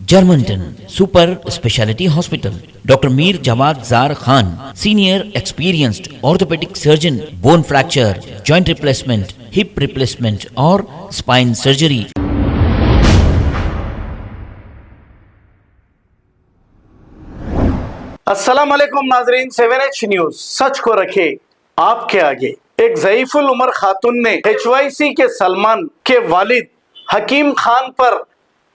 Germanton super speciality hospital, doctor Mir Jawad Jar Khan, senior experienced orthopaedic surgeon, bone fracture, joint replacement, hip replacement और spine surgery. अस्सलाम वालेकुम नाजरीन, 7H news सच को रखे आपके आगे। एक ज़ईफुल उमर खातून ने HYC के सलमान के वालिद हकीम खान पर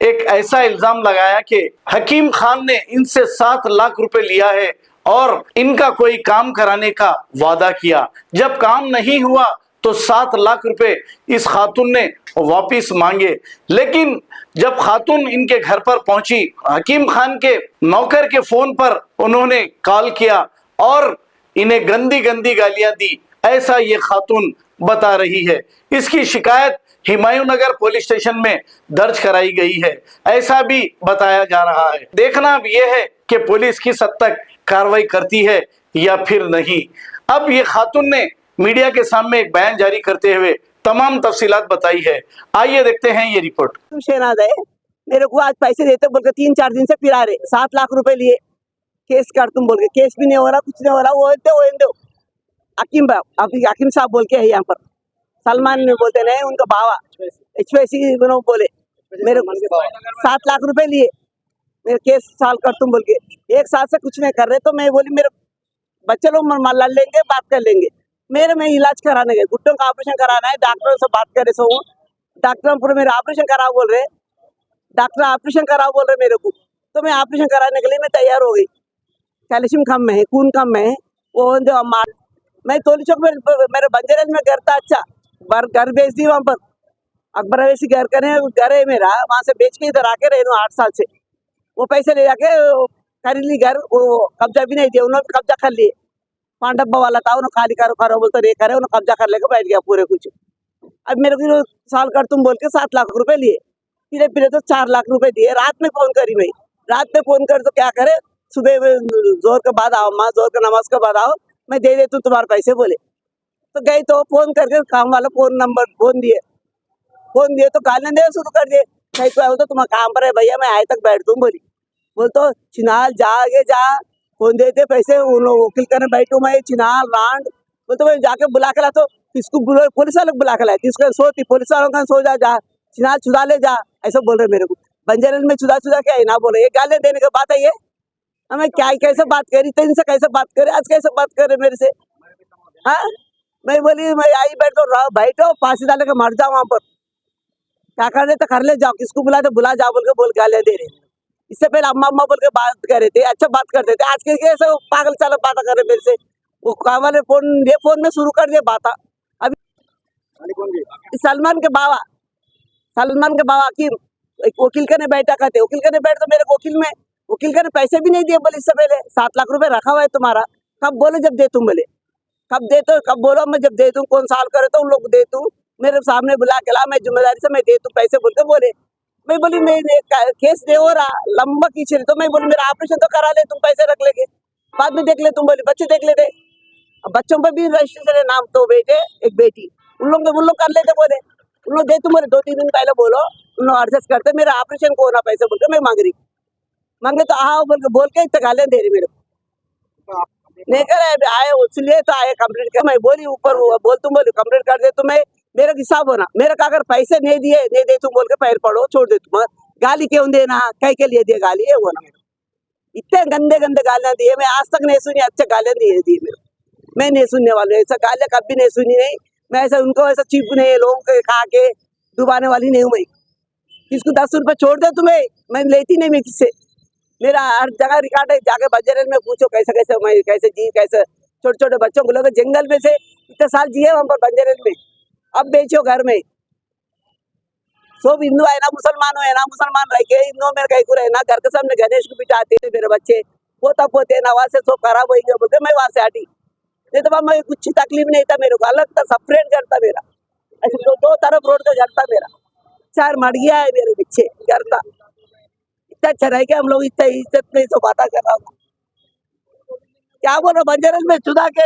एक ऐसा इल्जाम लगाया कि हकीम खान ने इनसे 7 लाख रुपए लिया है और इनका कोई काम कराने का वादा किया। जब काम नहीं हुआ तो 7 लाख रुपए इस खातून ने वापिस मांगे। लेकिन जब खातून इनके घर पर पहुंची, हकीम खान के नौकर के फोन पर उन्होंने कॉल किया और इन्हें गंदी गंदी गालियां दी, ऐसा ये खातून बता रही है। इसकी शिकायत हुमायूं नगर पुलिस स्टेशन में दर्ज कराई गई है, ऐसा भी बताया जा रहा है। देखना अब यह है कि पुलिस किस हद तक कार्रवाई करती है या फिर नहीं। अब ये खातून ने मीडिया के सामने एक बयान जारी करते हुए तमाम तफसीलात बताई है। आइए देखते हैं ये रिपोर्ट। शहनाज है, मेरे को आज पैसे देते बोल के 3-4 दिन से फिरा रहे, 7 लाख रुपए लिए, केस कर तुम बोल के। केस भी नहीं हो रहा, कुछ नहीं हो रहा। वो दो हकीम साहब बोल के है यहाँ पर, सलमान ने बोलते नहीं, उनका बावा HYC बोले मेरे 7 लाख रुपए लिए, मेरे केस सॉल्व कर तुम बोल के। 1 साल से कुछ नहीं कर रहे, तो मैं बोली मेरे बच्चे लोग लड़ लेंगे, बात कर लेंगे। मेरे में इलाज कराने गए, घुट्टों का ऑपरेशन कराना है, डॉक्टरों से बात करे सो डॉक्टर पूरे मेरा ऑपरेशन कराओ बोल रहे, डॉक्टर ऑपरेशन कराओ बोल रहे मेरे को। तो मैं ऑपरेशन कराने के लिए मैं तैयार हो गई। कैल्शियम कम है, खून कम है, वो मैं तोली चौक में मेरे बंजरेज में घर था, अच्छा घर बेच दी वहाँ पर, अकबर अवैसी घर है मेरा, वहाँ से बेच के इधर आके रहे 8 साल से। वो पैसे ले जाके खरीद ली घर, वो कब्जा भी नहीं दिया, उन्होंने कब्जा कर लिए। 5 डब्बा वाला था, उन्होंने खाली करो बोलते रे करे, उन्होंने कब्जा कर लेकर बैठ गया पूरे कुछ। अब मेरे को साल कर तुम बोल के 7 लाख रुपए लिए, फिर तो 4 लाख रुपए दिए। रात में फोन करी मैं, रात में फोन कर तो क्या करे, सुबह जोर के बाद आओ, माँ जोर के नमाज के बाद आओ, मैं दे देती हूँ तुम्हारे पैसे बोले। तो गई तो फोन करके काम वाला फोन दिए तो गालियां दे शुरू कर दिए। नहीं तो तो तुम्हारा काम पर है भैया, मैं आए तक बैठ दूँ बोली। बोल तो चिनाल जा आगे जा, फोन देते पैसे, वकील करने बैठू मैं, चिनाल रांड। बोल तो मैं जाके बुला के ला, तो किसको पुलिस वालों को बुला के लाए, किसको सोती पुलिस वालों का सो जा चिनाल चुदा ले जा, ऐसा बोल रहे मेरे को। बंजरन में चुदा क्या है ना बोले, ये गालियां देने की बात है ये। हमें क्या कैसे बात करी, तो इनसे कैसे बात करे, आज कैसे बात करे मेरे से। हाँ, मैं बोली मैं आई बैठो, फांसी डाले के मर जाओ वहाँ पर, क्या कर रहे तो कर ले जाओ, किसको बुला तो बुला जाओ बोल गालियां दे रहे। इससे पहले अम्मा अम्मा बोल के बात कर रहे थे, अच्छा बात करते थे। आज के कैसे पागल चालक बात कर रहे मेरे से। वो काम वाले फोन में शुरू कर दिया बात। अभी सलमान के बाबा की वकील करने बैठा करते, वकील करने बैठ तो मेरे वकील करने पैसे भी नहीं दिए बोले। इससे पहले 7 लाख रुपए रखा हुआ है तुम्हारा, कब बोले जब दे तुम बोले, कब दे तो कब बोलो मैं जब दे दूं, कौन साल करे तो उन लोग दे दूं, मेरे सामने बुला के ला, मैं जिम्मेदारी से मैं दे दूं पैसे बोल के बोले। मैं बोली मैं केस दे हो रहा लंबा खींच रही, तो मैं बोली मेरा ऑपरेशन तो करा ले, तुम पैसे रख लेंगे, बाद में देख ले तुम बोली, बच्चे देख लेते। बच्चों पर भी रजिस्ट्रेशन है, नाम 2 बेटे 1 बेटी, उन लोग कर लेते बोले, उन लोग दे तुम बोले। 2-3 दिन पहले बोलो, उन लोग एडजस्ट करते, मेरा ऑपरेशन को होना पैसे बोल के मैं मांगे तो आओ बोल के इतना गालियां दे रही मेरे को। नहीं करे आए, इसलिए तो आए कंप्लीट कर। मैं बोली ऊपर बोल तुम बोली कंप्लीट कर दे, तुम्हें मेरा हिसाब होना, मेरे का अगर पैसे नहीं दे तुम बोल के पैर पड़ो, छोड़ दे तुम, गाली क्यों देना, कहीं के लिए दिए गाली है वो ना। इतने गंदे गालियां दिए, मैं आज तक नहीं सुनी अच्छे गालियां दिए मेरे। मैं नहीं सुनने वाले ऐसा गालियां, कभी नहीं सुनी नहीं मैं। ऐसा उनको ऐसा चीप नहीं, लोगों के खा के डुबाने वाली नहीं हूँ मैं। किसको 10 रुपए छोड़ दे तुम्हें, मैं लेती नहीं मैं किससे। मेरा हर जगह रिकॉर्ड है, जाके बंजरन में पूछो कैसे जी, कैसे छोटे बच्चों को लोग जंगल में से इतने साल जिए वहाँ पर बंजरन में, अब बेचो घर में। सब हिंदू है ना मुसलमान है ना, मुसलमान रह के हिंदुओं में कहीं को रहना, घर के सामने गणेश को बिठाते थे मेरे बच्चे, पोता पोते नवाज से सब खराब हो गया बोलते, मैं वहां से हटी। नहीं तो मैं कुछ तकलीफ नहीं था मेरे को, अलग था, सेपरेट घर था मेरा, ऐसे 2 तरफ रोड का घर था मेरा, 4 मड़िया है मेरे पीछे घर था। इतना अच्छा रह गया हम लोग, इतना इज्जत नहीं तो बात कर रहा हूँ। क्या बोल रहा बंजरन में चुदा के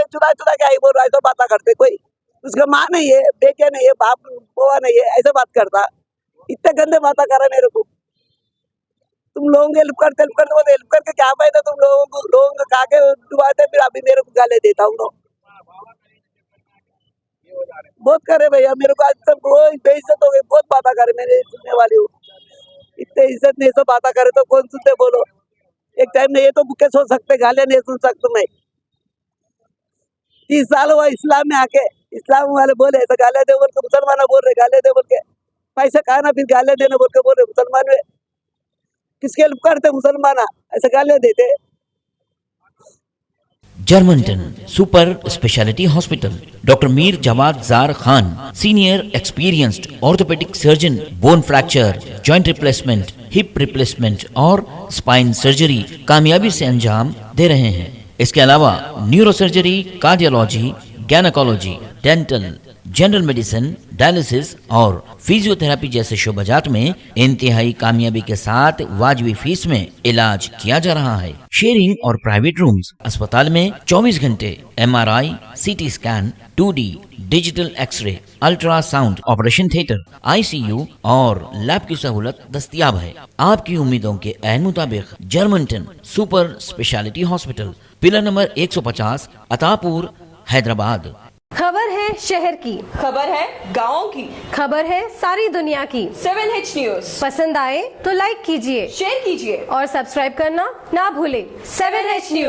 आई बोल रहा है, तो बात करते कोई, उसका माँ नहीं है, बेटे नहीं है, बाप बुआ नहीं है, ऐसे बात करता। इतने गंदे बात कर रहा है मेरे को। तुम लोगों को हेल्प करते बोले हेल्प करके क्या फायदा, तुम लोगों को खा के डुबाते, फिर अभी मेरे को गाले देता हूँ लोग। बहुत करे भैया, मेरे को आज तक रोज बेइज्जत हो गई, बहुत बातें करे, मैंने सुनने वाली हूँ। इतने इज्जत नहीं तो बातें करे तो कौन सुनते बोलो। एक टाइम में ये तो भूखे सो सकते, गाले नहीं सुन सकते। मैं 30 साल हुआ इस्लाम में आके, इस्लाम वाले बोले ऐसा गाले दे बोल के, मुसलमान बोल रहे गाले दे बोल के, पैसे खाना फिर गाले देने बोल के बोल रहे मुसलमान में। किसके हेल्प करते मुसलमान, ऐसे गाले देते। जर्मनटन super speciality hospital, doctor Mir Jamat Jar Khan, senior experienced orthopaedic surgeon, bone fracture, joint replacement, hip replacement और स्पाइन सर्जरी कामयाबी से अंजाम दे रहे हैं। इसके अलावा neurosurgery, cardiology, gynaecology, dental, general medicine, dialysis और फिजियोथेरेपी जैसे शोबाजात में इंतहाई कामयाबी के साथ वाजबी फीस में इलाज किया जा रहा है। शेयरिंग और प्राइवेट रूम्स, अस्पताल में 24 घंटे MRI, CT scan, 2D digital X-ray, ultrasound, operation theatre, ICU और लैब की सहूलत दस्तयाब है। आपकी उम्मीदों के ऐन मुताबिक Germanten super speciality hospital, pillar number 150, Attapur, Hyderabad. खबर है शहर की, खबर है गाँव की, खबर है सारी दुनिया की। 7H न्यूज पसंद आए तो लाइक कीजिए, शेयर कीजिए और सब्सक्राइब करना ना भूलें। 7H news.